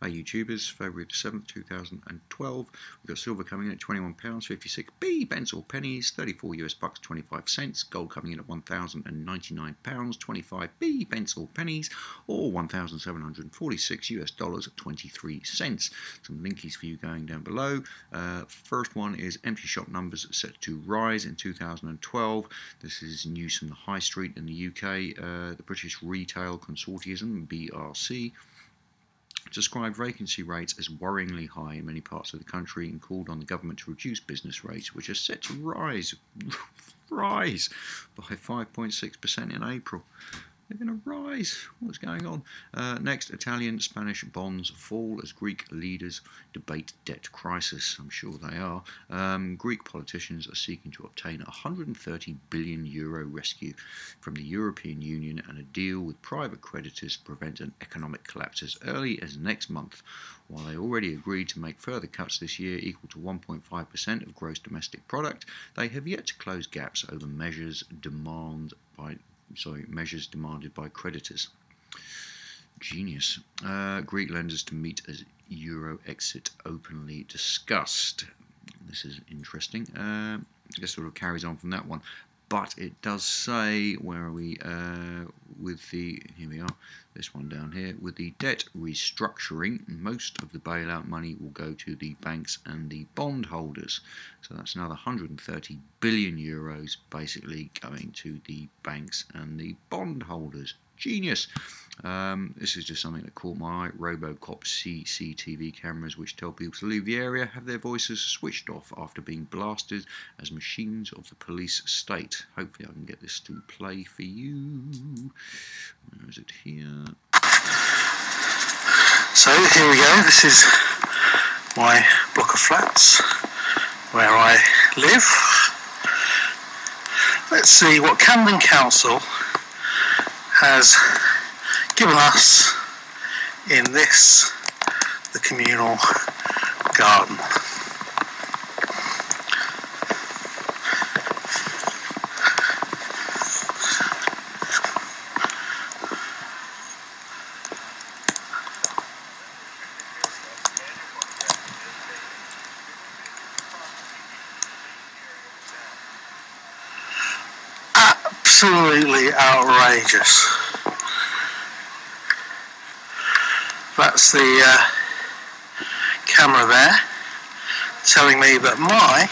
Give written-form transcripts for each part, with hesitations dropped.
Hey YouTubers, February the 7th, 2012. We've got silver coming in at £21.56. B, pence or pennies, 34 US bucks 25 cents. Gold coming in at £1,099, 25 B, pence or pennies, or $1,746 US dollars at 23 cents. Some linkies for you going down below. First one is empty shop numbers set to rise in 2012. This is news from the High Street in the UK. The British Retail Consortium, BRC, described vacancy rates as worryingly high in many parts of the country and called on the government to reduce business rates, which are set to rise by 5.6% in April. They're going to rise. What's going on? Next, Italian, Spanish bonds fall as Greek leaders debate debt crisis. I'm sure they are. Greek politicians are seeking to obtain a €130 billion rescue from the European Union and a deal with private creditors to prevent an economic collapse as early as next month. While they already agreed to make further cuts this year equal to 1.5% of gross domestic product, they have yet to close gaps over measures demanded by creditors. Genius. Greek lenders to meet as Euro exit openly discussed. This is interesting. This sort of carries on from that one. But it does say, where are we, here we are, this one down here, with the debt restructuring, most of the bailout money will go to the banks and the bondholders. So that's another €130 billion basically going to the banks and the bondholders. Genius. This is just something that caught my eye. Robocop CCTV cameras which tell people to leave the area have their voices switched off after being blasted as machines of the police state. Hopefully I can get this to play for you. Where is it here? So here we go. This is my block of flats where I live. Let's see what Camden Council has given us in this, the communal garden. Absolutely outrageous. That's the camera there telling me that my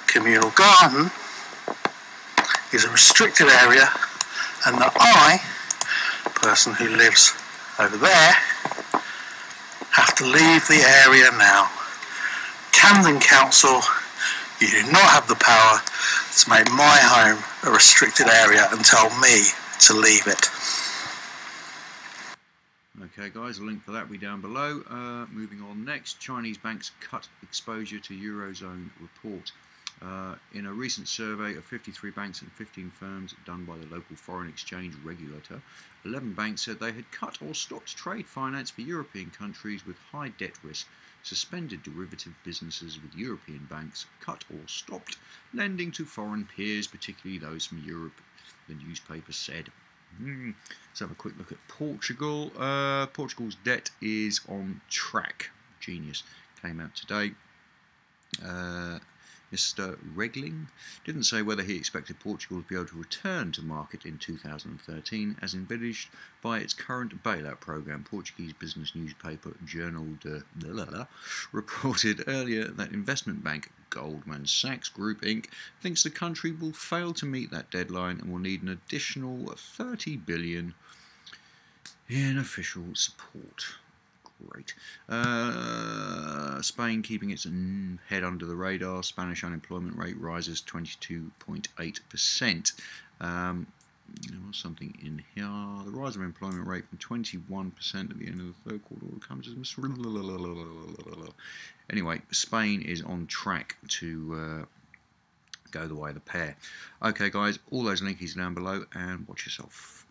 communal garden is a restricted area and that I, person who lives over there, have to leave the area now. Camden Council, you do not have the power to make my home a restricted area and tell me to leave it. Okay guys, a link for that will be down below. Moving on next, Chinese banks cut exposure to Eurozone report. In a recent survey of 53 banks and 15 firms done by the local foreign exchange regulator, 11 banks said they had cut or stopped trade finance for European countries with high debt risk, suspended derivative businesses with European banks, cut or stopped lending to foreign peers, particularly those from Europe, the newspaper said. Let's have a quick look at Portugal. Portugal's debt is on track. Genius. Came out today. Mr. Regling didn't say whether he expected Portugal to be able to return to market in 2013 as envisaged by its current bailout programme. Portuguese business newspaper Jornal de reported earlier that investment bank Goldman Sachs Group Inc. thinks the country will fail to meet that deadline and will need an additional $30 billion in official support. Great. Spain keeping its head under the radar. Spanish unemployment rate rises 22.8%. There was something in here. The rise of employment rate from 21% at the end of the third quarter comes as anyway. Spain is on track to go the way of the pear. Okay, guys, all those linkies down below, and watch yourself.